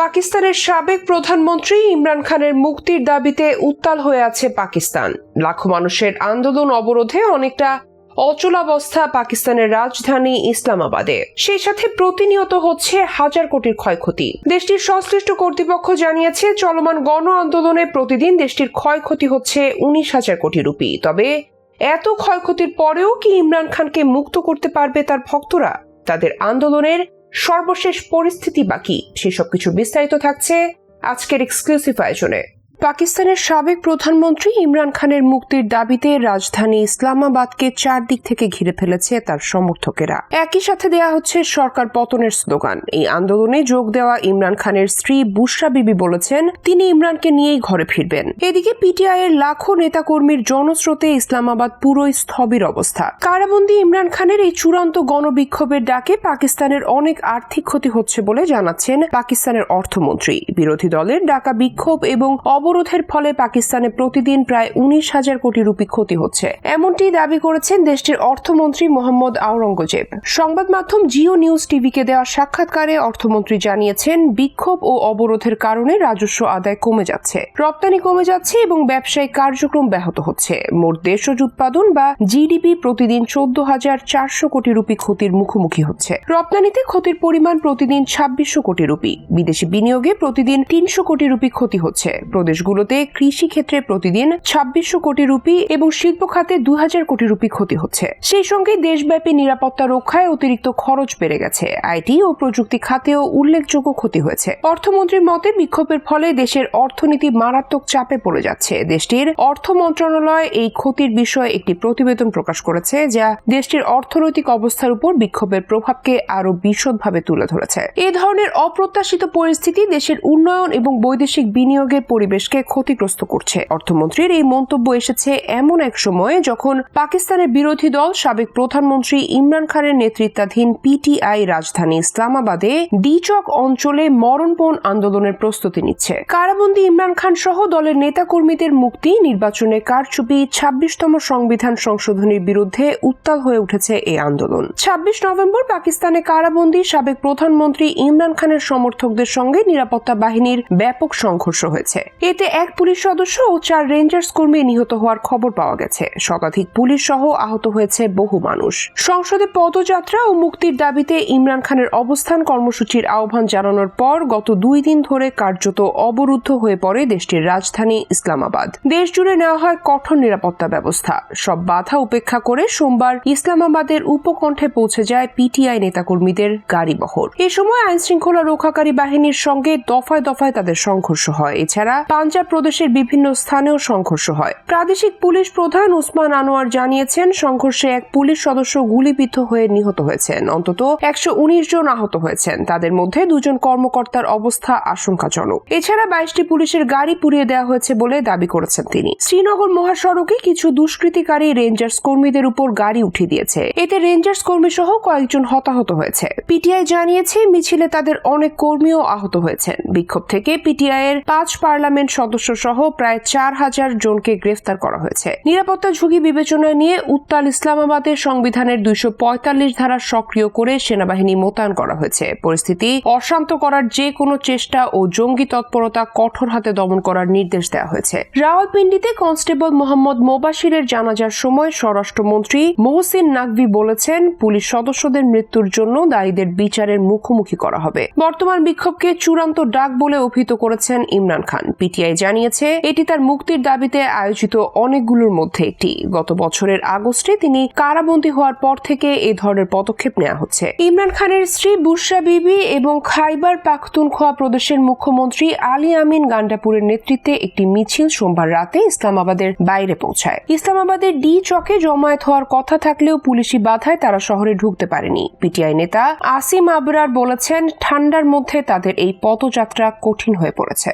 পাকিস্তানের সাবেক প্রধানমন্ত্রী ইমরান খানের মুক্তির দাবিতে উত্তাল হয়ে আছে পাকিস্তান। লাখো মানুষের আন্দোলন অবরোধে অনেকটা অচলাবস্থা পাকিস্তানের রাজধানী ইসলামাবাদে। সেই সাথে প্রতিনিয়ত হচ্ছে হাজার কোটির ক্ষয়ক্ষতি। দেশটির সংশ্লিষ্ট কর্তৃপক্ষ জানিয়েছে, চলমান গণ আন্দোলনে প্রতিদিন দেশটির ক্ষয়ক্ষতি হচ্ছে 19,000 কোটি রুপি। তবে এত ক্ষয়ক্ষতির পরেও কি ইমরান খানকে মুক্ত করতে পারবে তার ভক্তরা? তাদের আন্দোলনের সর্বশেষ পরিস্থিতি বাকি, সেসব কিছু বিস্তারিত থাকছে আজকের এক্সক্লুসিভ আয়োজনে। পাকিস্তানের সাবেক প্রধানমন্ত্রী ইমরান খানের মুক্তির দাবিতে রাজধানী ইসলামাবাদকে চারদিক থেকে ঘিরে ফেলেছে তার সমর্থকেরা। একই সাথে দেয়া হচ্ছে সরকার পতনের স্লোগান। এই আন্দোলনে যোগ দেওয়া ইমরান খানের স্ত্রী বুশরা বিবি বলেছেন, তিনি ইমরানকে নিয়েই ঘরে ফিরবেন। এদিকে পিটিআই এর লাখো নেতাকর্মীর জনস্রোতে ইসলামাবাদ পুরোই স্থবির অবস্থা। কারাবন্দী ইমরান খানের এই চূড়ান্ত গণবিক্ষোভের ডাকে পাকিস্তানের অনেক আর্থিক ক্ষতি হচ্ছে বলে জানাচ্ছেন পাকিস্তানের অর্থমন্ত্রী। বিরোধী দলের ডাকা বিক্ষোভ এবং অবরোধের ফলে পাকিস্তানে প্রতিদিন প্রায় 19,000 কোটি রুপি ক্ষতি হচ্ছে, এমনটি দাবি করেছেন দেশটির অর্থমন্ত্রী মোহাম্মদ আওরঙ্গজেব। সংবাদ মাধ্যম জিও নিউজ টিভিকে দেওয়া সাক্ষাৎকারে অর্থমন্ত্রী জানিয়েছেন, বিক্ষোভ ও অবরোধের কারণে রাজস্ব আদায় কমে যাচ্ছে, রপ্তানি কমে যাচ্ছে এবং ব্যবসায়িক কার্যক্রম ব্যাহত হচ্ছে। মোট দেশজ উৎপাদন বা জিডিপি প্রতিদিন 14,400 কোটি রুপি ক্ষতির মুখোমুখি হচ্ছে। রপ্তানিতে ক্ষতির পরিমাণ প্রতিদিন 2600 কোটি রুপি। বিদেশি বিনিয়োগে প্রতিদিন 300 কোটি রুপি ক্ষতি হচ্ছে। প্রদেশগুলোতে কৃষি ক্ষেত্রে প্রতিদিন 2600 কোটি রুপি এবং শিল্প খাতে 2000 কোটি রুপি ক্ষতি হচ্ছে। সেই সঙ্গে দেশব্যাপী নিরাপত্তা রক্ষায় অতিরিক্ত খরচ বেড়ে গেছে। আইটি ও প্রযুক্তি খাতেও উল্লেখযোগ্য ক্ষতি হয়েছে। অর্থমন্ত্রীর মতে, বিক্ষোভের ফলে দেশের অর্থনীতি মারাত্মক চাপে পড়ে যাচ্ছে। দেশটির অর্থ মন্ত্রণালয় এই ক্ষতির বিষয়ে একটি প্রতিবেদন প্রকাশ করেছে, যা দেশটির অর্থনৈতিক অবস্থার উপর বিক্ষোভের প্রভাবকে আরো বিশদভাবে তুলে ধরেছে। এই ধরনের অপ্রত্যাশিত পরিস্থিতি দেশের উন্নয়ন এবং বৈদেশিক বিনিয়োগের পরিবেশকে ক্ষতিগ্রস্ত করছে। অর্থমন্ত্রীর এই মন্তব্য এসেছে এমন এক সময়ে যখন পাকিস্তানের বিরোধী দল সাবেক প্রধানমন্ত্রী ইমরান খানের নেতৃত্বাধীন পিটিআই রাজধানী ইসলামাবাদে ডিচক অঞ্চলে মরণপণ আন্দোলনের প্রস্তুতি নিচ্ছে। কারাবন্দী ইমরান খান সহ দলের নেতাকর্মীদের মুক্তি, নির্বাচনে কারচুপি, 26তম সংবিধান সংশোধনীর বিরুদ্ধে উত্তাল হয়ে উঠেছে এই আন্দোলন। 26 নভেম্বর পাকিস্তানে কারাবন্দী সাবেক প্রধানমন্ত্রী ইমরান খানের সমর্থকদের সঙ্গে নিরাপত্তা বাহিনীর ব্যাপক সংঘর্ষ হয়েছে। এতে এক পুলিশ সদস্য ও 4 রেঞ্জার্স কর্মী নিহত হওয়ার খবর পাওয়া গেছে। শতাধিক পুলিশ সহ আহত হয়েছে বহু মানুষ। সংসদে পদযাত্রা ও মুক্তির দাবিতে ইমরান খানের অবস্থান কর্মসূচির আহ্বান জানানোর পর গত 2 দিন ধরে কার্যত অবরুদ্ধ হয়ে পড়ে দেশটির রাজধানী ইসলামাবাদ। দেশ জুড়ে নেওয়া হয় কঠোর নিরাপত্তা ব্যবস্থা। সব বাধা উপেক্ষা করে সোমবার ইসলামাবাদের উপকণ্ঠে পৌঁছে যায় পিটিআই নেতাকর্মীদের গাড়িবহর। এ সময় আইন শৃঙ্খলা রক্ষাকারী বাহিনীর সঙ্গে দফায় দফায় তাদের সংঘর্ষ হয়। এছাড়া পাঞ্জাব প্রদেশের বিভিন্ন স্থানেও সংঘর্ষ হয়। প্রাদেশিক পুলিশ প্রধান উসমান আনোয়ার জানিয়েছেন, সংঘর্ষে এক পুলিশ সদস্য গুলিবিদ্ধ হয়ে নিহত হয়েছেন। অন্তত 119 জন আহত হয়েছেন। তাদের মধ্যে 2 জন কর্মকর্তার অবস্থা আশঙ্কাজনক। এছাড়া 22টি পুলিশের গাড়ি পুড়িয়ে দেওয়া হয়েছে বলে দাবি করেছেন তিনি। শ্রীনগর মহাসড়কে কিছু দুষ্কৃতিকারী রেঞ্জার্স কর্মীদের উপর গাড়ি উঠিয়ে দিয়েছে। এতে রেঞ্জার্স কর্মী সহ কয়েকজন হতাহত হয়েছে। পিটিআই জানিয়েছে, মিছিলে তাদের অনেক কর্মীও আহত হয়েছেন। বিক্ষোভ থেকে পিটিআই এর 5 পার্লামেন্ট সদস্য সহ প্রায় 4000 জনকে গ্রেফতার করা হয়েছে। নিরাপত্তা ঝুঁকি বিবেচনায় নিয়ে উত্তাল ইসলামাবাদের সংবিধানের 245 ধারা সক্রিয় করে সেনাবাহিনী মোতায়েন করা হয়েছে। পরিস্থিতি অশান্ত করার যে কোনো চেষ্টা ও জঙ্গি তৎপরতা কঠোর হাতে দমন করার নির্দেশ দেওয়া হয়েছে। রাওয়ালপিন্ডিতে কনস্টেবল মোহাম্মদ মোবাশিরের জানাজার সময় স্বরাষ্ট্রমন্ত্রী মোহসিন নাকভি বলেছেন, পুলিশ সদস্যদের মৃত্যুর জন্য দায়ীদের বিচারের মুখোমুখি করা হবে। বর্তমান বিক্ষোভকে চূড়ান্ত ডাক বলে অভিহিত করেছেন ইমরান খান। পিটিআই জানিয়েছে, এটি তার মুক্তির দাবিতে আয়োজিত অনেকগুলোর মধ্যে একটি। গত বছরের আগস্টে তিনি কারাবন্দী হওয়ার পর থেকে এই ধরনের পদক্ষেপ নেওয়া হচ্ছে। ইমরান খানের স্ত্রী বুশরা বিবি এবং খাইবার পাখতুনখোয়া প্রদেশের মুখ্যমন্ত্রী আলী আমিন গান্ডাপুরের নেতৃত্বে একটি মিছিল সোমবার রাতে ইসলামাবাদের বাইরে পৌঁছায়। ইসলামাবাদের ডি চকে জমায়েত হওয়ার কথা থাকলেও পুলিশি বাধায় তারা শহরে ঢুকতে পারেনি। পিটিআই নেতা আসিম আবরার বলেছেন, ঠান্ডার মধ্যে তাদের এই পদযাত্রা কঠিন হয়ে পড়েছে।